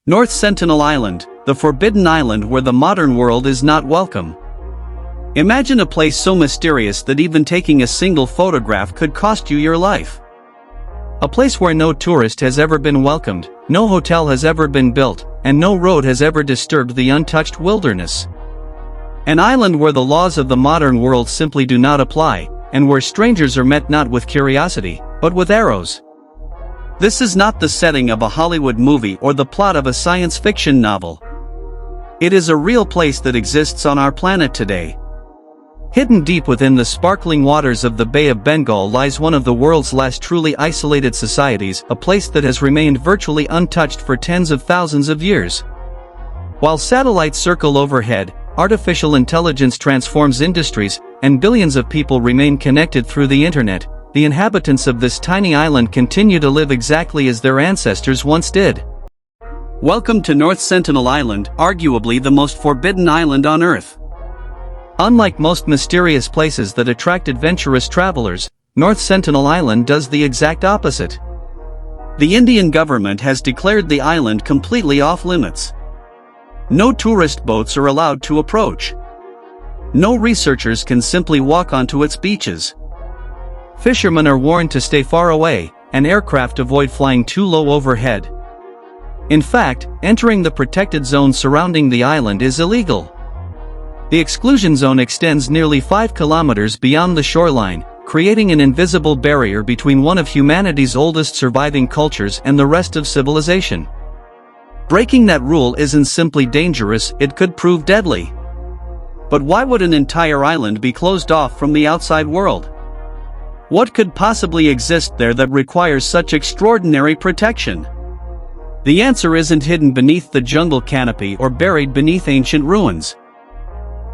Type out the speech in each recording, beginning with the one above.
North Sentinel Island, the forbidden island where the modern world is not welcome. Imagine a place so mysterious that even taking a single photograph could cost you your life. A place where no tourist has ever been welcomed, no hotel has ever been built, and no road has ever disturbed the untouched wilderness. An island where the laws of the modern world simply do not apply, and where strangers are met not with curiosity, but with arrows. This is not the setting of a Hollywood movie or the plot of a science fiction novel. It is a real place that exists on our planet today. Hidden deep within the sparkling waters of the Bay of Bengal lies one of the world's last truly isolated societies, a place that has remained virtually untouched for tens of thousands of years. While satellites circle overhead, artificial intelligence transforms industries, and billions of people remain connected through the internet, the inhabitants of this tiny island continue to live exactly as their ancestors once did. Welcome to North Sentinel Island, arguably the most forbidden island on Earth. Unlike most mysterious places that attract adventurous travelers, North Sentinel Island does the exact opposite. The Indian government has declared the island completely off-limits. No tourist boats are allowed to approach. No researchers can simply walk onto its beaches. Fishermen are warned to stay far away, and aircraft avoid flying too low overhead. In fact, entering the protected zone surrounding the island is illegal. The exclusion zone extends nearly 5 kilometers beyond the shoreline, creating an invisible barrier between one of humanity's oldest surviving cultures and the rest of civilization. Breaking that rule isn't simply dangerous, it could prove deadly. But why would an entire island be closed off from the outside world? What could possibly exist there that requires such extraordinary protection? The answer isn't hidden beneath the jungle canopy or buried beneath ancient ruins.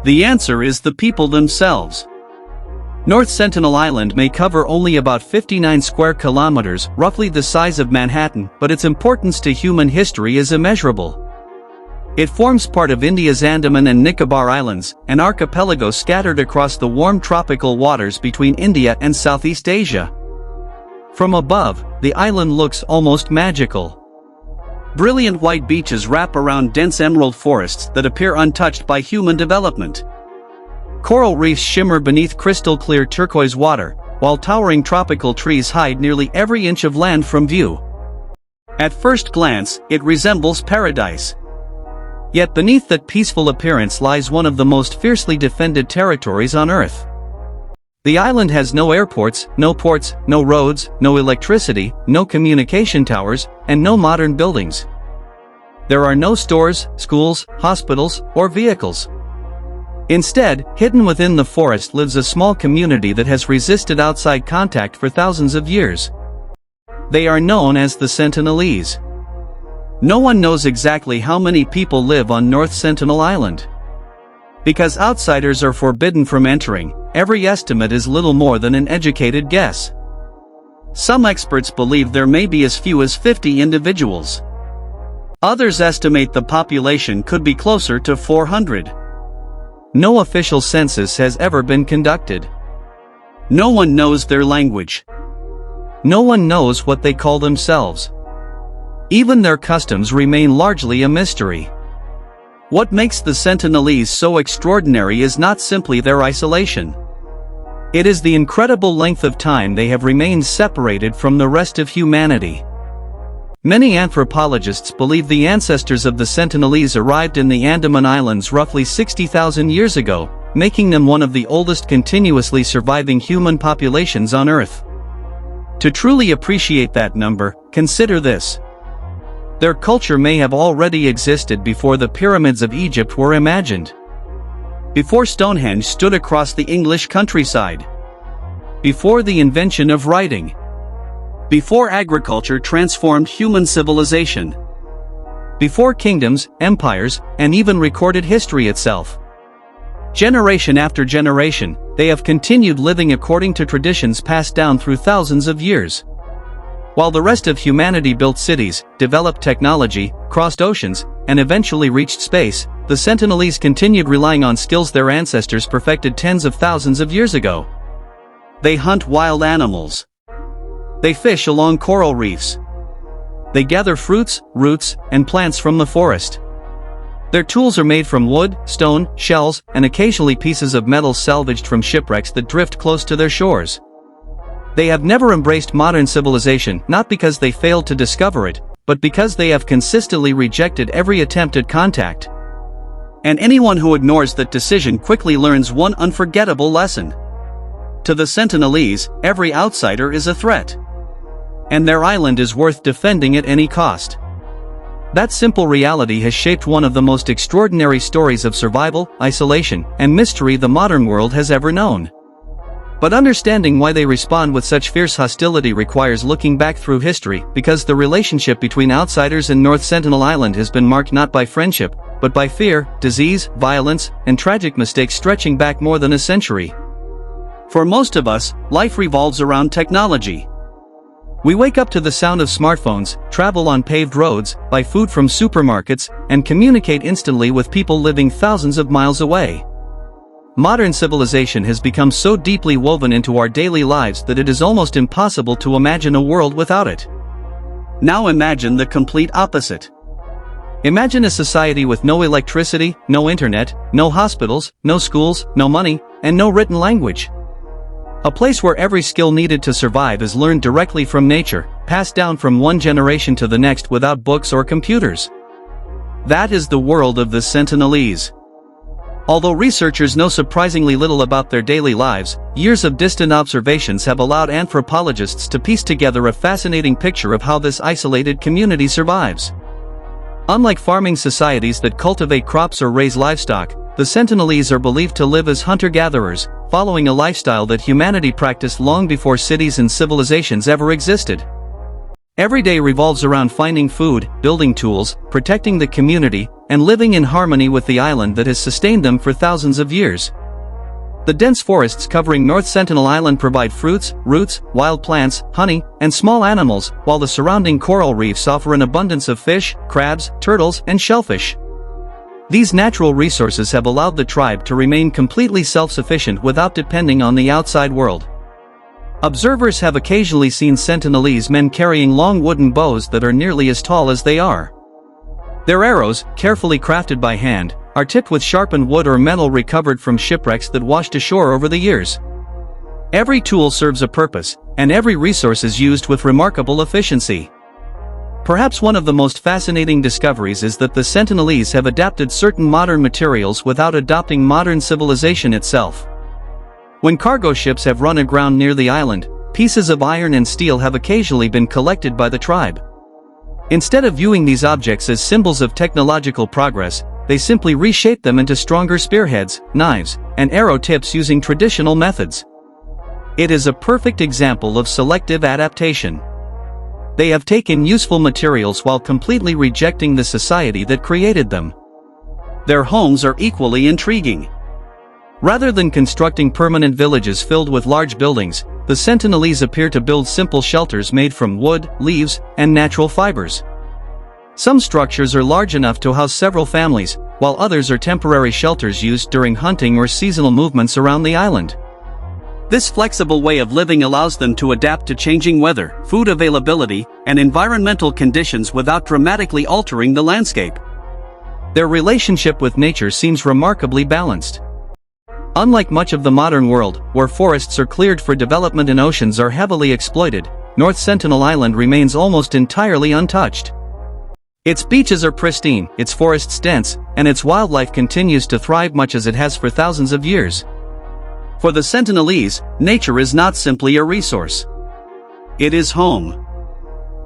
The answer is the people themselves. North Sentinel Island may cover only about 59 square kilometers, roughly the size of Manhattan, but its importance to human history is immeasurable. It forms part of India's Andaman and Nicobar Islands, an archipelago scattered across the warm tropical waters between India and Southeast Asia. From above, the island looks almost magical. Brilliant white beaches wrap around dense emerald forests that appear untouched by human development. Coral reefs shimmer beneath crystal-clear turquoise water, while towering tropical trees hide nearly every inch of land from view. At first glance, it resembles paradise. Yet beneath that peaceful appearance lies one of the most fiercely defended territories on Earth. The island has no airports, no ports, no roads, no electricity, no communication towers, and no modern buildings. There are no stores, schools, hospitals, or vehicles. Instead, hidden within the forest lives a small community that has resisted outside contact for thousands of years. They are known as the Sentinelese. No one knows exactly how many people live on North Sentinel Island. Because outsiders are forbidden from entering, every estimate is little more than an educated guess. Some experts believe there may be as few as 50 individuals. Others estimate the population could be closer to 400. No official census has ever been conducted. No one knows their language. No one knows what they call themselves. Even their customs remain largely a mystery. What makes the Sentinelese so extraordinary is not simply their isolation. It is the incredible length of time they have remained separated from the rest of humanity. Many anthropologists believe the ancestors of the Sentinelese arrived in the Andaman Islands roughly 60,000 years ago, making them one of the oldest continuously surviving human populations on Earth. To truly appreciate that number, consider this. Their culture may have already existed before the pyramids of Egypt were imagined. Before Stonehenge stood across the English countryside. Before the invention of writing. Before agriculture transformed human civilization. Before kingdoms, empires, and even recorded history itself. Generation after generation, they have continued living according to traditions passed down through thousands of years. While the rest of humanity built cities, developed technology, crossed oceans, and eventually reached space, the Sentinelese continued relying on skills their ancestors perfected tens of thousands of years ago. They hunt wild animals. They fish along coral reefs. They gather fruits, roots, and plants from the forest. Their tools are made from wood, stone, shells, and occasionally pieces of metal salvaged from shipwrecks that drift close to their shores. They have never embraced modern civilization, not because they failed to discover it, but because they have consistently rejected every attempt at contact. And anyone who ignores that decision quickly learns one unforgettable lesson. To the Sentinelese, every outsider is a threat. And their island is worth defending at any cost. That simple reality has shaped one of the most extraordinary stories of survival, isolation, and mystery the modern world has ever known. But understanding why they respond with such fierce hostility requires looking back through history, because the relationship between outsiders and North Sentinel Island has been marked not by friendship, but by fear, disease, violence, and tragic mistakes stretching back more than a century. For most of us, life revolves around technology. We wake up to the sound of smartphones, travel on paved roads, buy food from supermarkets, and communicate instantly with people living thousands of miles away. Modern civilization has become so deeply woven into our daily lives that it is almost impossible to imagine a world without it. Now imagine the complete opposite. Imagine a society with no electricity, no internet, no hospitals, no schools, no money, and no written language. A place where every skill needed to survive is learned directly from nature, passed down from one generation to the next without books or computers. That is the world of the Sentinelese. Although researchers know surprisingly little about their daily lives, years of distant observations have allowed anthropologists to piece together a fascinating picture of how this isolated community survives. Unlike farming societies that cultivate crops or raise livestock, the Sentinelese are believed to live as hunter-gatherers, following a lifestyle that humanity practiced long before cities and civilizations ever existed. Every day revolves around finding food, building tools, protecting the community, and living in harmony with the island that has sustained them for thousands of years. The dense forests covering North Sentinel Island provide fruits, roots, wild plants, honey, and small animals, while the surrounding coral reefs offer an abundance of fish, crabs, turtles, and shellfish. These natural resources have allowed the tribe to remain completely self-sufficient without depending on the outside world. Observers have occasionally seen Sentinelese men carrying long wooden bows that are nearly as tall as they are. Their arrows, carefully crafted by hand, are tipped with sharpened wood or metal recovered from shipwrecks that washed ashore over the years. Every tool serves a purpose, and every resource is used with remarkable efficiency. Perhaps one of the most fascinating discoveries is that the Sentinelese have adapted certain modern materials without adopting modern civilization itself. When cargo ships have run aground near the island, pieces of iron and steel have occasionally been collected by the tribe. Instead of viewing these objects as symbols of technological progress, they simply reshape them into stronger spearheads, knives, and arrow tips using traditional methods. It is a perfect example of selective adaptation. They have taken useful materials while completely rejecting the society that created them. Their homes are equally intriguing. Rather than constructing permanent villages filled with large buildings, the Sentinelese appear to build simple shelters made from wood, leaves, and natural fibers. Some structures are large enough to house several families, while others are temporary shelters used during hunting or seasonal movements around the island. This flexible way of living allows them to adapt to changing weather, food availability, and environmental conditions without dramatically altering the landscape. Their relationship with nature seems remarkably balanced. Unlike much of the modern world, where forests are cleared for development and oceans are heavily exploited, North Sentinel Island remains almost entirely untouched. Its beaches are pristine, its forests dense, and its wildlife continues to thrive much as it has for thousands of years. For the Sentinelese, nature is not simply a resource. It is home.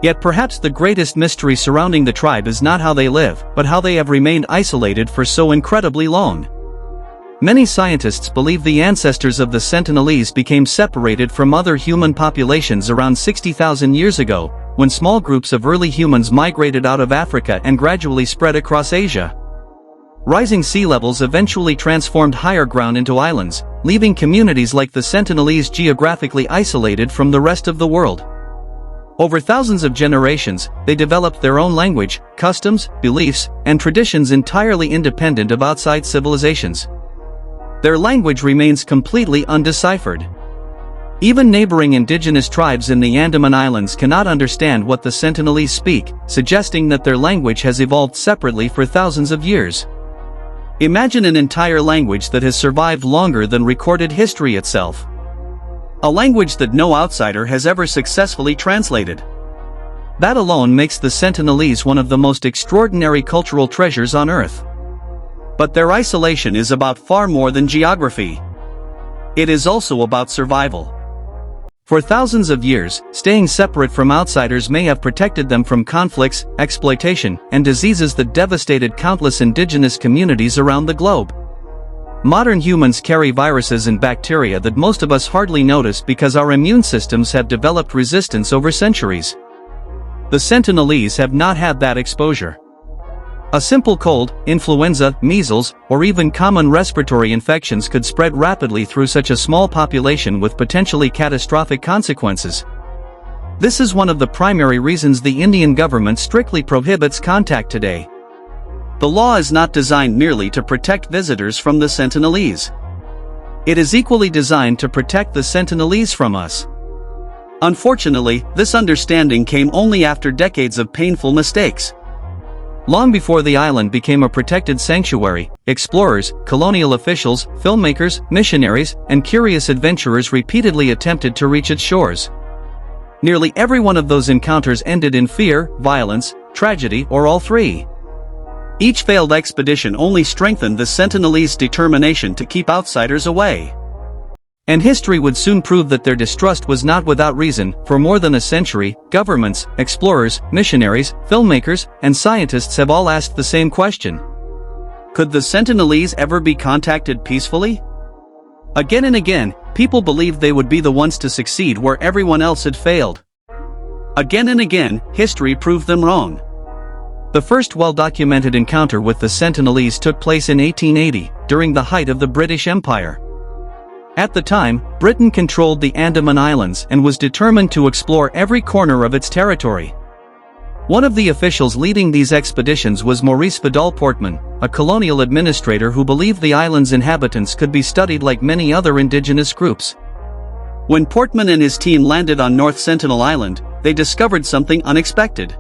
Yet perhaps the greatest mystery surrounding the tribe is not how they live, but how they have remained isolated for so incredibly long. Many scientists believe the ancestors of the Sentinelese became separated from other human populations around 60,000 years ago, when small groups of early humans migrated out of Africa and gradually spread across Asia. Rising sea levels eventually transformed higher ground into islands, leaving communities like the Sentinelese geographically isolated from the rest of the world. Over thousands of generations, they developed their own language, customs, beliefs, and traditions entirely independent of outside civilizations. Their language remains completely undeciphered. Even neighboring indigenous tribes in the Andaman Islands cannot understand what the Sentinelese speak, suggesting that their language has evolved separately for thousands of years. Imagine an entire language that has survived longer than recorded history itself. A language that no outsider has ever successfully translated. That alone makes the Sentinelese one of the most extraordinary cultural treasures on Earth. But their isolation is about far more than geography. It is also about survival. For thousands of years, staying separate from outsiders may have protected them from conflicts, exploitation, and diseases that devastated countless indigenous communities around the globe. Modern humans carry viruses and bacteria that most of us hardly notice because our immune systems have developed resistance over centuries. The Sentinelese have not had that exposure. A simple cold, influenza, measles, or even common respiratory infections could spread rapidly through such a small population with potentially catastrophic consequences. This is one of the primary reasons the Indian government strictly prohibits contact today. The law is not designed merely to protect visitors from the Sentinelese. It is equally designed to protect the Sentinelese from us. Unfortunately, this understanding came only after decades of painful mistakes. Long before the island became a protected sanctuary, explorers, colonial officials, filmmakers, missionaries, and curious adventurers repeatedly attempted to reach its shores. Nearly every one of those encounters ended in fear, violence, tragedy, or all three. Each failed expedition only strengthened the Sentinelese determination to keep outsiders away. And history would soon prove that their distrust was not without reason. For more than a century, governments, explorers, missionaries, filmmakers, and scientists have all asked the same question. Could the Sentinelese ever be contacted peacefully? Again and again, people believed they would be the ones to succeed where everyone else had failed. Again and again, history proved them wrong. The first well-documented encounter with the Sentinelese took place in 1880, during the height of the British Empire. At the time, Britain controlled the Andaman Islands and was determined to explore every corner of its territory. One of the officials leading these expeditions was Maurice Vidal Portman, a colonial administrator who believed the island's inhabitants could be studied like many other indigenous groups. When Portman and his team landed on North Sentinel Island, they discovered something unexpected.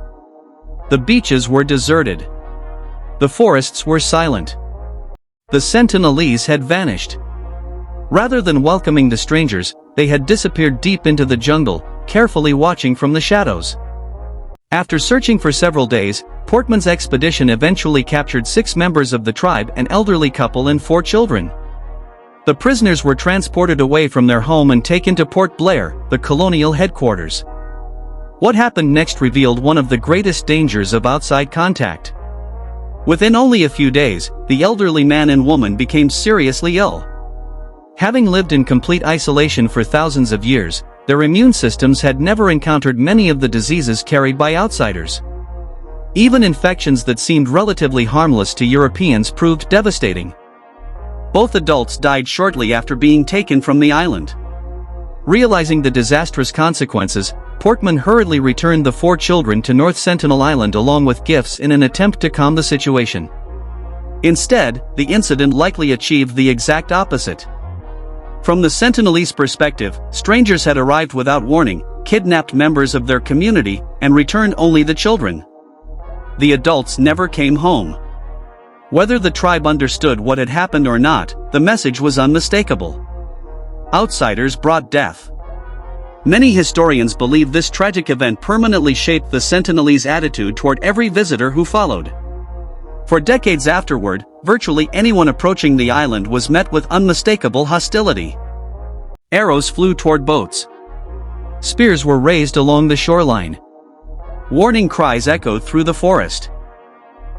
The beaches were deserted. The forests were silent. The Sentinelese had vanished. Rather than welcoming the strangers, they had disappeared deep into the jungle, carefully watching from the shadows. After searching for several days, Portman's expedition eventually captured 6 members of the tribe, an elderly couple and 4 children. The prisoners were transported away from their home and taken to Port Blair, the colonial headquarters. What happened next revealed one of the greatest dangers of outside contact. Within only a few days, the elderly man and woman became seriously ill. Having lived in complete isolation for thousands of years, their immune systems had never encountered many of the diseases carried by outsiders. Even infections that seemed relatively harmless to Europeans proved devastating. Both adults died shortly after being taken from the island. Realizing the disastrous consequences, Portman hurriedly returned the 4 children to North Sentinel Island along with gifts in an attempt to calm the situation. Instead, the incident likely achieved the exact opposite. From the Sentinelese perspective, strangers had arrived without warning, kidnapped members of their community, and returned only the children. The adults never came home. Whether the tribe understood what had happened or not, the message was unmistakable. Outsiders brought death. Many historians believe this tragic event permanently shaped the Sentinelese attitude toward every visitor who followed. For decades afterward, virtually anyone approaching the island was met with unmistakable hostility. Arrows flew toward boats. Spears were raised along the shoreline. Warning cries echoed through the forest.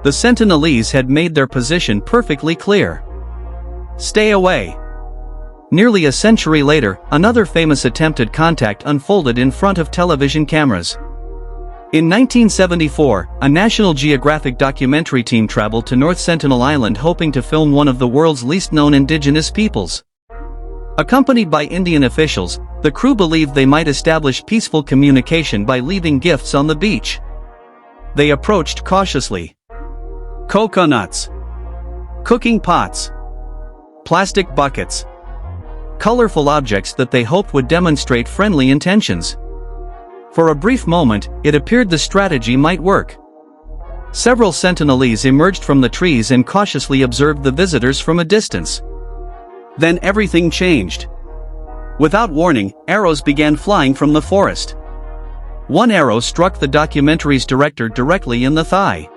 The Sentinelese had made their position perfectly clear. Stay away. Nearly a century later, another famous attempted contact unfolded in front of television cameras. In 1974, a National Geographic documentary team traveled to North Sentinel Island hoping to film one of the world's least-known indigenous peoples. Accompanied by Indian officials, the crew believed they might establish peaceful communication by leaving gifts on the beach. They approached cautiously. Coconuts. Cooking pots. Plastic buckets. colorful objects that they hoped would demonstrate friendly intentions. For a brief moment, it appeared the strategy might work. Several sentinelese emerged from the trees and cautiously observed the visitors from a distance. Then everything changed. Without warning, arrows began flying from the forest. One arrow struck the documentary's director directly in the thigh.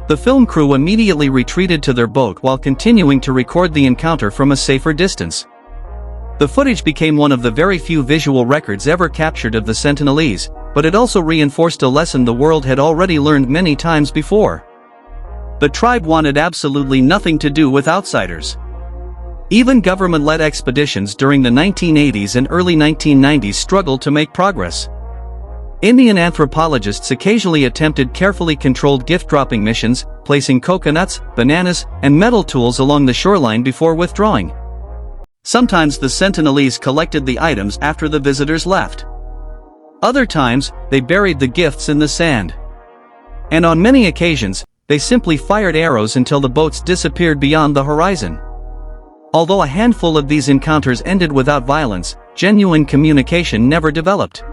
The film crew immediately retreated to their boat while continuing to record the encounter from a safer distance. The footage became one of the very few visual records ever captured of the sentinelese, but it also reinforced a lesson the world had already learned many times before. The tribe wanted absolutely nothing to do with outsiders. Even government-led expeditions during the 1980s and early 1990s struggled to make progress. Indian anthropologists occasionally attempted carefully controlled gift-dropping missions, placing coconuts, bananas, and metal tools along the shoreline before withdrawing. Sometimes the sentinelese collected the items after the visitors left. Other times, they buried the gifts in the sand. And on many occasions, they simply fired arrows until the boats disappeared beyond the horizon. Although a handful of these encounters ended without violence, genuine communication never developed.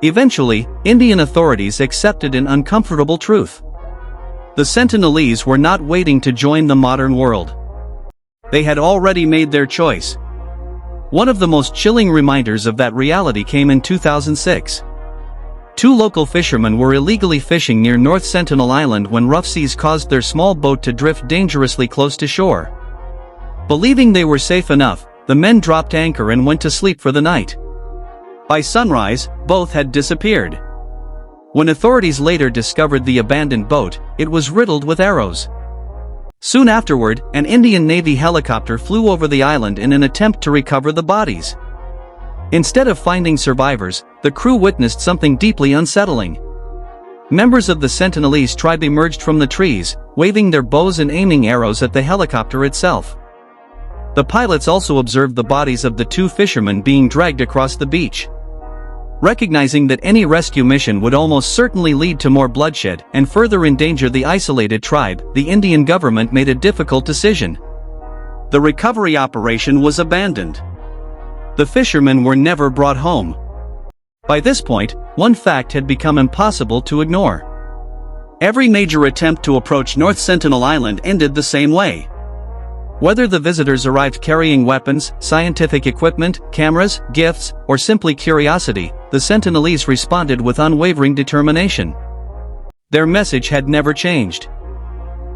Eventually, Indian authorities accepted an uncomfortable truth. The sentinelese were not waiting to join the modern world. They had already made their choice. One of the most chilling reminders of that reality came in 2006. Two local fishermen were illegally fishing near North Sentinel Island when rough seas caused their small boat to drift dangerously close to shore. Believing they were safe enough, the men dropped anchor and went to sleep for the night. By sunrise, both had disappeared. When authorities later discovered the abandoned boat, it was riddled with arrows. Soon afterward, an Indian Navy helicopter flew over the island in an attempt to recover the bodies. Instead of finding survivors, the crew witnessed something deeply unsettling. Members of the sentinelese tribe emerged from the trees, waving their bows and aiming arrows at the helicopter itself. The pilots also observed the bodies of the two fishermen being dragged across the beach. Recognizing that any rescue mission would almost certainly lead to more bloodshed and further endanger the isolated tribe, the Indian government made a difficult decision. The recovery operation was abandoned. The fishermen were never brought home. By this point, one fact had become impossible to ignore. Every major attempt to approach North Sentinel Island ended the same way. Whether the visitors arrived carrying weapons, scientific equipment, cameras, gifts, or simply curiosity, the sentinelese responded with unwavering determination. Their message had never changed.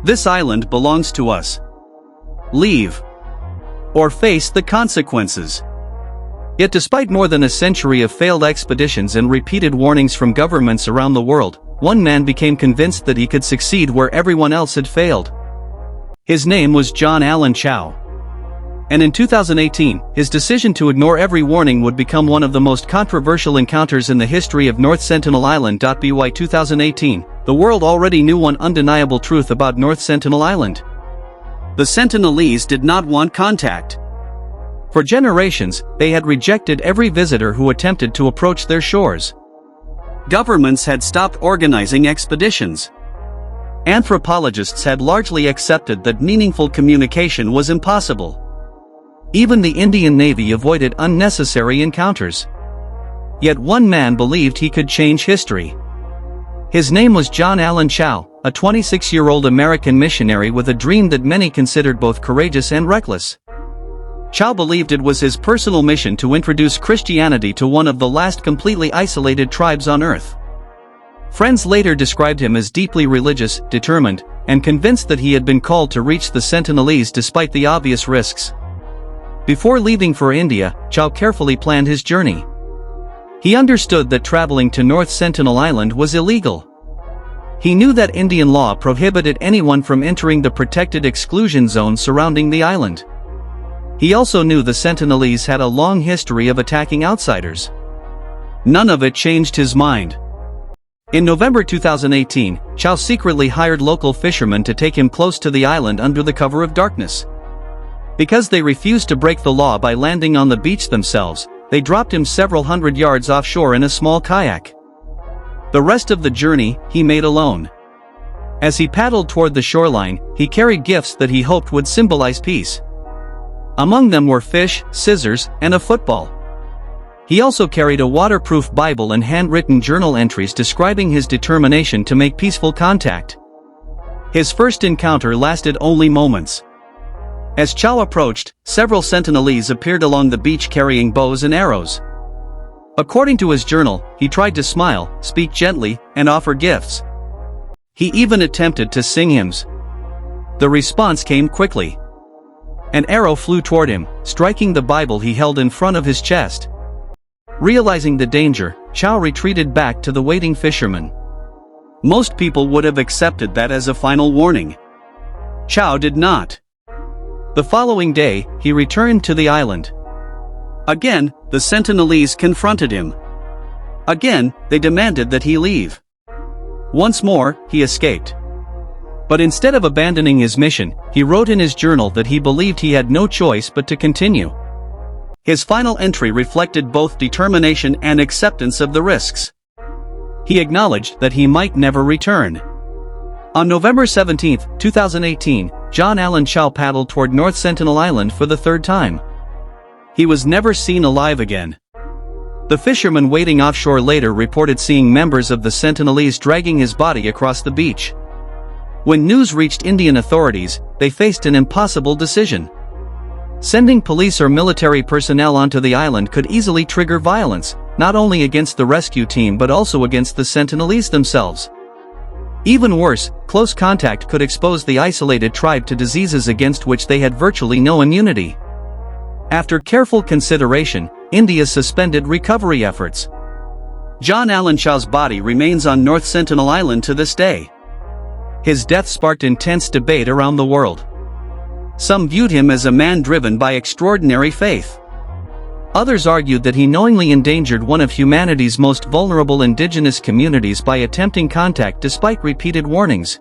This island belongs to us. Leave. Or face the consequences. Yet despite more than a century of failed expeditions and repeated warnings from governments around the world, one man became convinced that he could succeed where everyone else had failed. His name was John Allen Chau. And in 2018, his decision to ignore every warning would become one of the most controversial encounters in the history of North Sentinel Island. By 2018, the world already knew one undeniable truth about North Sentinel Island. The sentinelese did not want contact. For generations, they had rejected every visitor who attempted to approach their shores. Governments had stopped organizing expeditions. Anthropologists had largely accepted that meaningful communication was impossible. Even the Indian Navy avoided unnecessary encounters. Yet one man believed he could change history. His name was John Allen Chau, a 26-year-old American missionary with a dream that many considered both courageous and reckless. Chau believed it was his personal mission to introduce Christianity to one of the last completely isolated tribes on Earth. Friends later described him as deeply religious, determined, and convinced that he had been called to reach the sentinelese despite the obvious risks. Before leaving for India, Chau carefully planned his journey. He understood that traveling to North Sentinel Island was illegal. He knew that Indian law prohibited anyone from entering the protected exclusion zone surrounding the island. He also knew the sentinelese had a long history of attacking outsiders. None of it changed his mind. In November 2018, Chau secretly hired local fishermen to take him close to the island under the cover of darkness. Because they refused to break the law by landing on the beach themselves, they dropped him several hundred yards offshore in a small kayak. The rest of the journey, he made alone. As he paddled toward the shoreline, he carried gifts that he hoped would symbolize peace. Among them were fish, scissors, and a football. He also carried a waterproof Bible and handwritten journal entries describing his determination to make peaceful contact. His first encounter lasted only moments. As Chow approached, several Sentinelese appeared along the beach carrying bows and arrows. According to his journal, he tried to smile, speak gently, and offer gifts. He even attempted to sing hymns. The response came quickly. An arrow flew toward him, striking the Bible he held in front of his chest. Realizing the danger, Chow retreated back to the waiting fishermen. Most people would have accepted that as a final warning. Chow did not. The following day, he returned to the island. Again, the Sentinelese confronted him. Again, they demanded that he leave. Once more, he escaped. But instead of abandoning his mission, he wrote in his journal that he believed he had no choice but to continue. His final entry reflected both determination and acceptance of the risks. He acknowledged that he might never return. On November 17, 2018, John Allen Chow paddled toward North Sentinel Island for the third time. He was never seen alive again. The fishermen waiting offshore later reported seeing members of the Sentinelese dragging his body across the beach. When news reached Indian authorities, they faced an impossible decision. Sending police or military personnel onto the island could easily trigger violence, not only against the rescue team but also against the Sentinelese themselves. Even worse, close contact could expose the isolated tribe to diseases against which they had virtually no immunity. After careful consideration, India suspended recovery efforts. John Allen Chow's body remains on North Sentinel Island to this day. His death sparked intense debate around the world. Some viewed him as a man driven by extraordinary faith. Others argued that he knowingly endangered one of humanity's most vulnerable indigenous communities by attempting contact despite repeated warnings.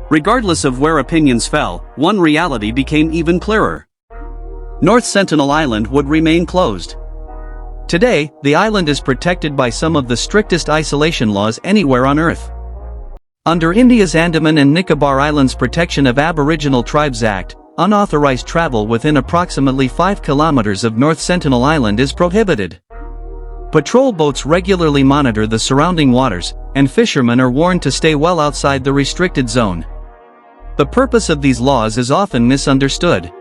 Regardless of where opinions fell, one reality became even clearer. North Sentinel Island would remain closed. Today, the island is protected by some of the strictest isolation laws anywhere on Earth. Under India's Andaman and Nicobar Islands Protection of Aboriginal Tribes Act, unauthorized travel within approximately 5 kilometers of North Sentinel Island is prohibited. Patrol boats regularly monitor the surrounding waters, and fishermen are warned to stay well outside the restricted zone. The purpose of these laws is often misunderstood.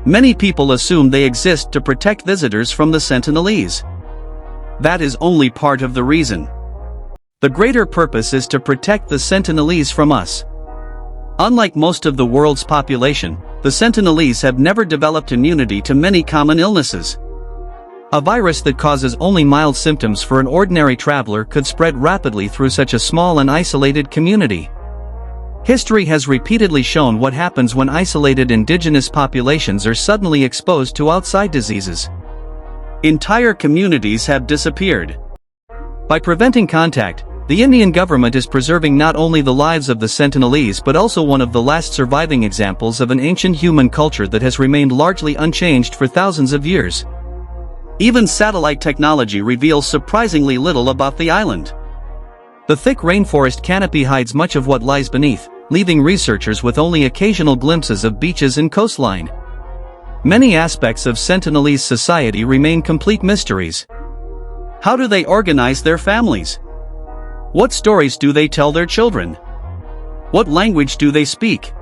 Many people assume they exist to protect visitors from the Sentinelese. That is only part of the reason. The greater purpose is to protect the Sentinelese from us. Unlike most of the world's population, the Sentinelese have never developed immunity to many common illnesses. A virus that causes only mild symptoms for an ordinary traveler could spread rapidly through such a small and isolated community. History has repeatedly shown what happens when isolated indigenous populations are suddenly exposed to outside diseases. Entire communities have disappeared. By preventing contact, the Indian government is preserving not only the lives of the Sentinelese but also one of the last surviving examples of an ancient human culture that has remained largely unchanged for thousands of years. Even satellite technology reveals surprisingly little about the island. The thick rainforest canopy hides much of what lies beneath, leaving researchers with only occasional glimpses of beaches and coastline. Many aspects of Sentinelese society remain complete mysteries. How do they organize their families? What stories do they tell their children? What language do they speak?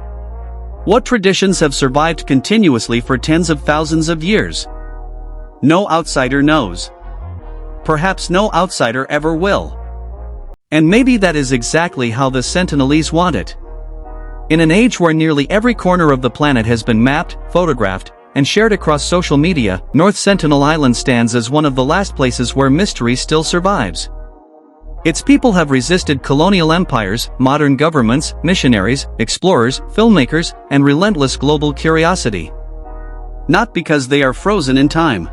What traditions have survived continuously for tens of thousands of years? No outsider knows. Perhaps no outsider ever will. And maybe that is exactly how the Sentinelese want it. In an age where nearly every corner of the planet has been mapped, photographed, and shared across social media, North Sentinel Island stands as one of the last places where mystery still survives. Its people have resisted colonial empires, modern governments, missionaries, explorers, filmmakers, and relentless global curiosity. Not because they are frozen in time.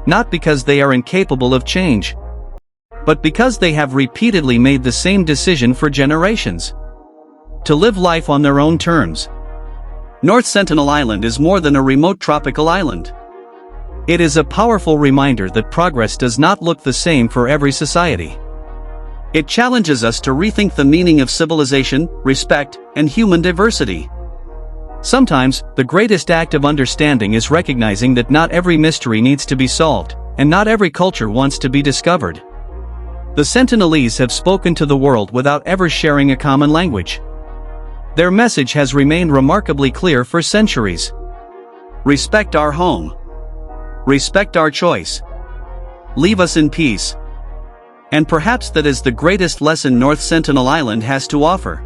Not because they are incapable of change. But because they have repeatedly made the same decision for generations. To live life on their own terms. North Sentinel Island is more than a remote tropical island. It is a powerful reminder that progress does not look the same for every society. It challenges us to rethink the meaning of civilization, respect, and human diversity. Sometimes, the greatest act of understanding is recognizing that not every mystery needs to be solved, and not every culture wants to be discovered. The Sentinelese have spoken to the world without ever sharing a common language. Their message has remained remarkably clear for centuries. Respect our home. Respect our choice. Leave us in peace. And perhaps that is the greatest lesson North Sentinel Island has to offer.